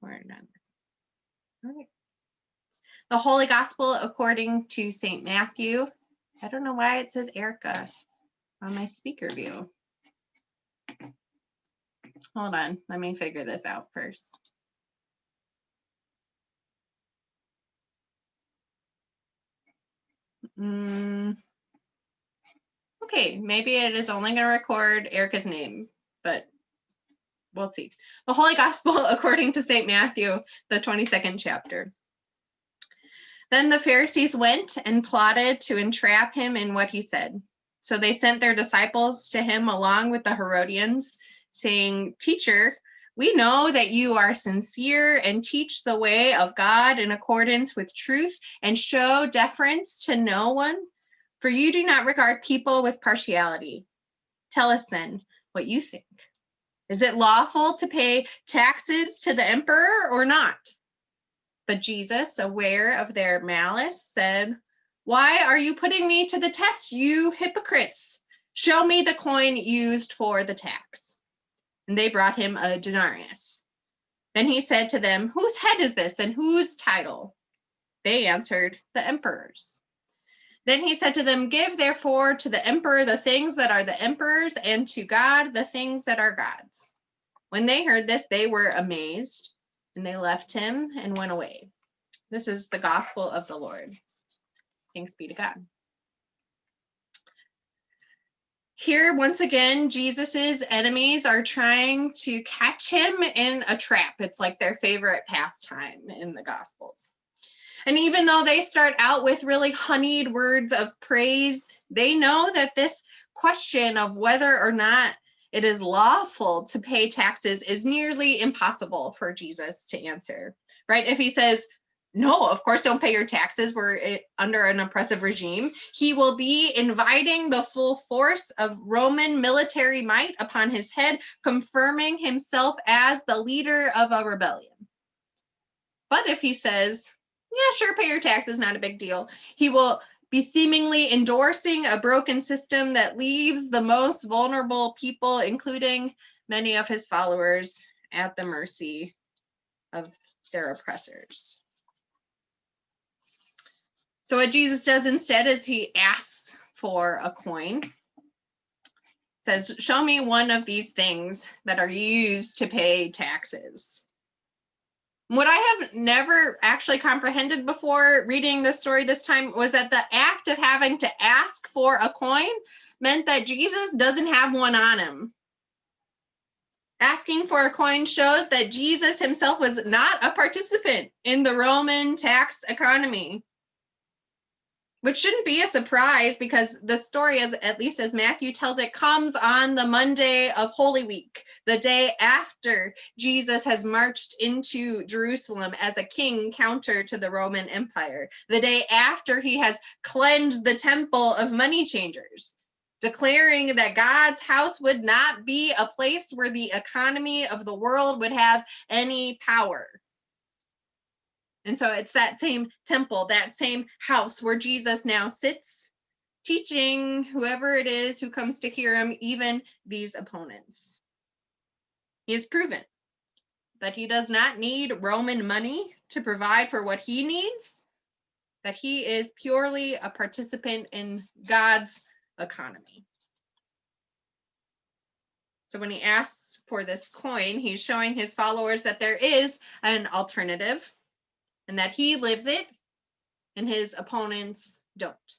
we're done. All right. The Holy Gospel according to St. Matthew. I don't know why it says Erica on my speaker view. Hold on, let me figure this out first. Okay, maybe it is only going to record Erica's name, but we'll see. The Holy Gospel according to St. Matthew, the 22nd chapter. Then the Pharisees went and plotted to entrap him in what he said. So they sent their disciples to him along with the Herodians, saying, "Teacher, we know that you are sincere and teach the way of God in accordance with truth and show deference to no one, for you do not regard people with partiality. Tell us then what you think. Is it lawful to pay taxes to the emperor or not?" But Jesus, aware of their malice, said, "Why are you putting me to the test, you hypocrites? Show me the coin used for the tax." And they brought him a denarius. Then he said to them, "Whose head is this and whose title?" They answered, "The emperor's." Then he said to them, "Give therefore to the emperor the things that are the emperor's, and to God the things that are God's." When they heard this, they were amazed, and they left him and went away. This is the gospel of the Lord. Thanks be to God. Here, once again, Jesus's enemies are trying to catch him in a trap. It's like their favorite pastime in the Gospels. And even though they start out with really honeyed words of praise, they know that this question of whether or not it is lawful to pay taxes is nearly impossible for Jesus to answer, right? If he says, "No, of course, don't pay your taxes, we're under an oppressive regime," he will be inviting the full force of Roman military might upon his head, confirming himself as the leader of a rebellion. But if he says, "Yeah, sure, pay your taxes, not a big deal," he will be seemingly endorsing a broken system that leaves the most vulnerable people, including many of his followers, at the mercy of their oppressors. So what Jesus does instead is he asks for a coin. Says, "Show me one of these things that are used to pay taxes." What I have never actually comprehended before reading this story this time was that the act of having to ask for a coin meant that Jesus doesn't have one on him. Asking for a coin shows that Jesus himself was not a participant in the Roman tax economy, which shouldn't be a surprise because the story, at least as Matthew tells it, comes on the Monday of Holy Week, the day after Jesus has marched into Jerusalem as a king counter to the Roman Empire, the day after he has cleansed the temple of money changers, declaring that God's house would not be a place where the economy of the world would have any power. And so it's that same temple, that same house where Jesus now sits, teaching whoever it is who comes to hear him, even these opponents. He has proven that he does not need Roman money to provide for what he needs, that he is purely a participant in God's economy. So when he asks for this coin, he's showing his followers that there is an alternative, and that he lives it and his opponents don't.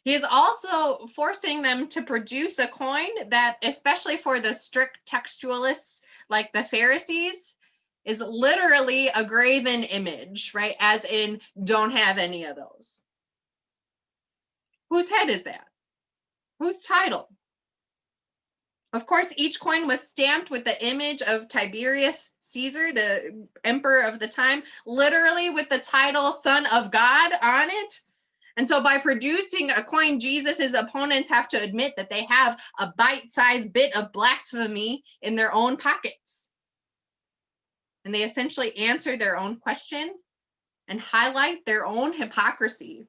He is also forcing them to produce a coin that, especially for the strict textualists like the Pharisees, is literally a graven image, right? As in, don't have any of those. Whose head is that? Whose title? Of course, each coin was stamped with the image of Tiberius Caesar, the emperor of the time, literally with the title Son of God on it. And so by producing a coin, Jesus's opponents have to admit that they have a bite-sized bit of blasphemy in their own pockets. And they essentially answer their own question and highlight their own hypocrisy.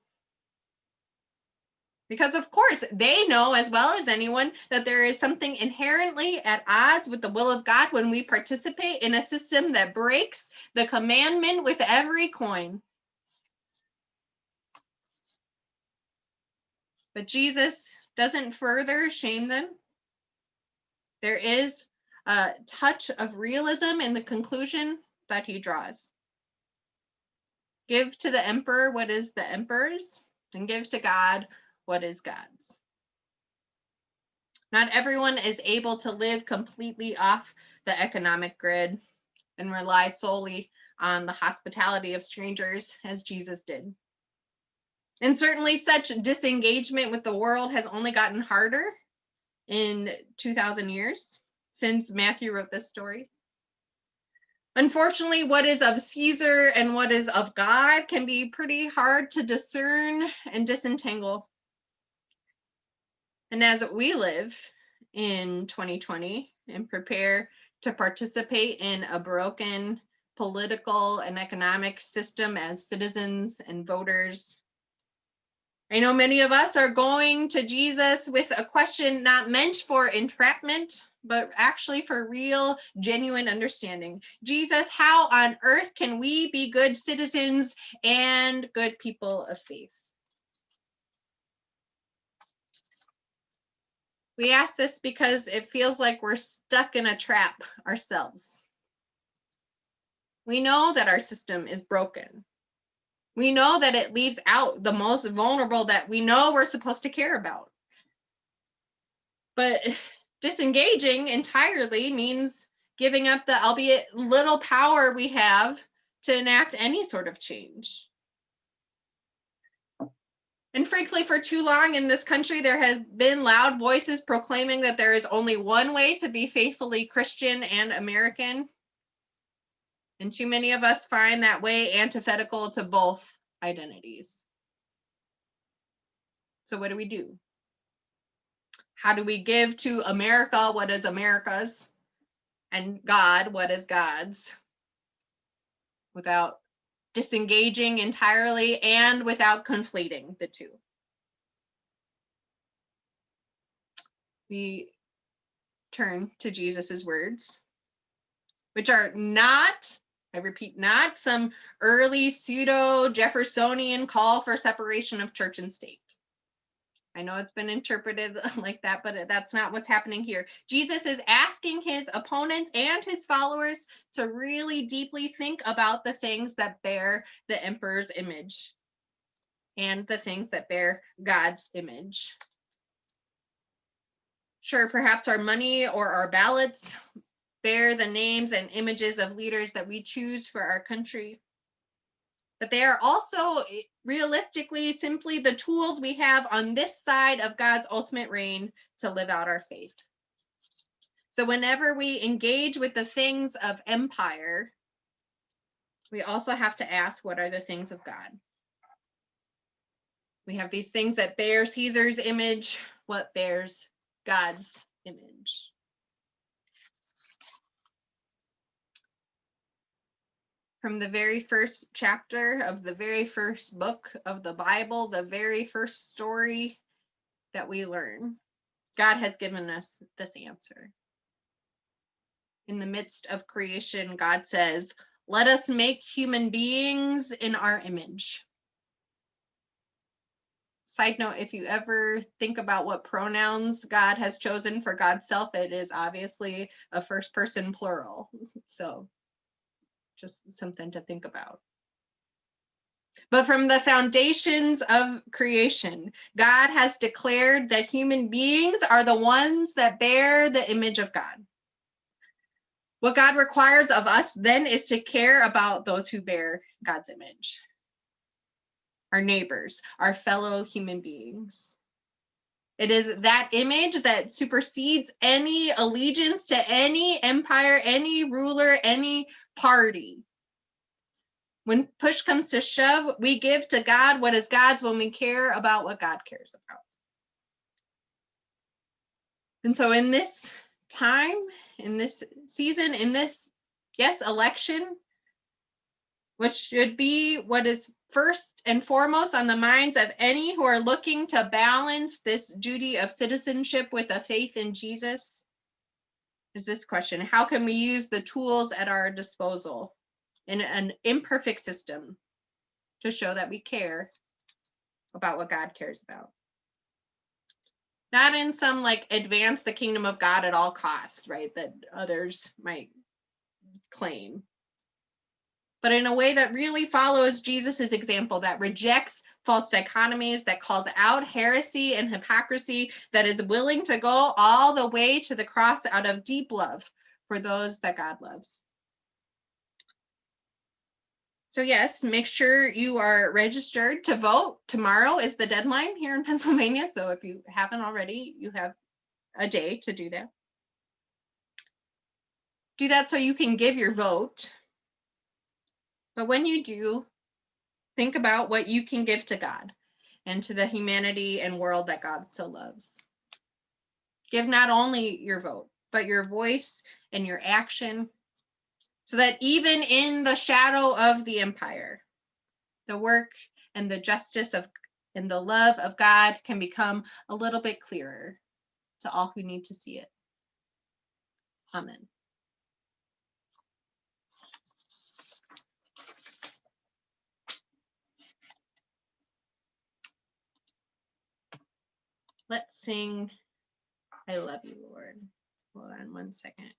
Because of course they know as well as anyone that there is something inherently at odds with the will of God when we participate in a system that breaks the commandment with every coin. But Jesus doesn't further shame them. There is a touch of realism in the conclusion that he draws. Give to the emperor what is the emperor's, and give to God what is God's. Not everyone is able to live completely off the economic grid and rely solely on the hospitality of strangers as Jesus did. And certainly such disengagement with the world has only gotten harder in 2,000 years since Matthew wrote this story. Unfortunately, what is of Caesar and what is of God can be pretty hard to discern and disentangle. And as we live in 2020 and prepare to participate in a broken political and economic system as citizens and voters, I know many of us are going to Jesus with a question not meant for entrapment, but actually for real, genuine understanding. Jesus, how on earth can we be good citizens and good people of faith? We ask this because it feels like we're stuck in a trap ourselves. We know that our system is broken. We know that it leaves out the most vulnerable that we know we're supposed to care about. But disengaging entirely means giving up the albeit little power we have to enact any sort of change. And frankly, for too long in this country, there has been loud voices proclaiming that there is only one way to be faithfully Christian and American. And too many of us find that way antithetical to both identities. So what do we do? How do we give to America what is America's and God what is God's without disengaging entirely and without conflating the two? We turn to Jesus's words, which are not, I repeat, not some early pseudo-Jeffersonian call for separation of church and state. I know it's been interpreted like that, but that's not what's happening here. Jesus is asking his opponents and his followers to really deeply think about the things that bear the emperor's image and the things that bear God's image. Sure, perhaps our money or our ballots bear the names and images of leaders that we choose for our country. But they are also realistically simply the tools we have on this side of God's ultimate reign to live out our faith. So whenever we engage with the things of empire, we also have to ask, what are the things of God? We have these things that bear Caesar's image. What bears God's image? From the very first chapter of the very first book of the Bible, the very first story that we learn, God has given us this answer. In the midst of creation, God says, "Let us make human beings in our image." Side note, if you ever think about what pronouns God has chosen for God's self, it is obviously a first person plural. So just something to think about. But from the foundations of creation, God has declared that human beings are the ones that bear the image of God. What God requires of us then is to care about those who bear God's image, our neighbors, our fellow human beings. It is that image that supersedes any allegiance to any empire, any ruler, any party. When push comes to shove, we give to God what is God's when we care about what God cares about. And so in this time, in this season, in this, yes, election, which should be what is first and foremost on the minds of any who are looking to balance this duty of citizenship with a faith in Jesus, is this question: how can we use the tools at our disposal in an imperfect system to show that we care about what God cares about? Not in some like advance the kingdom of God at all costs, right, that others might claim, but in a way that really follows Jesus's example, that rejects false dichotomies, that calls out heresy and hypocrisy, that is willing to go all the way to the cross out of deep love for those that God loves. So yes, make sure you are registered to vote. Tomorrow is the deadline here in Pennsylvania, so if you haven't already, you have a day to do that. Do that so you can give your vote. But when you do, think about what you can give to God and to the humanity and world that God so loves. Give not only your vote, but your voice and your action, so that even in the shadow of the empire, the work and the justice of and the love of God can become a little bit clearer to all who need to see it. Amen. Let's sing I Love You, Lord. Hold on one second.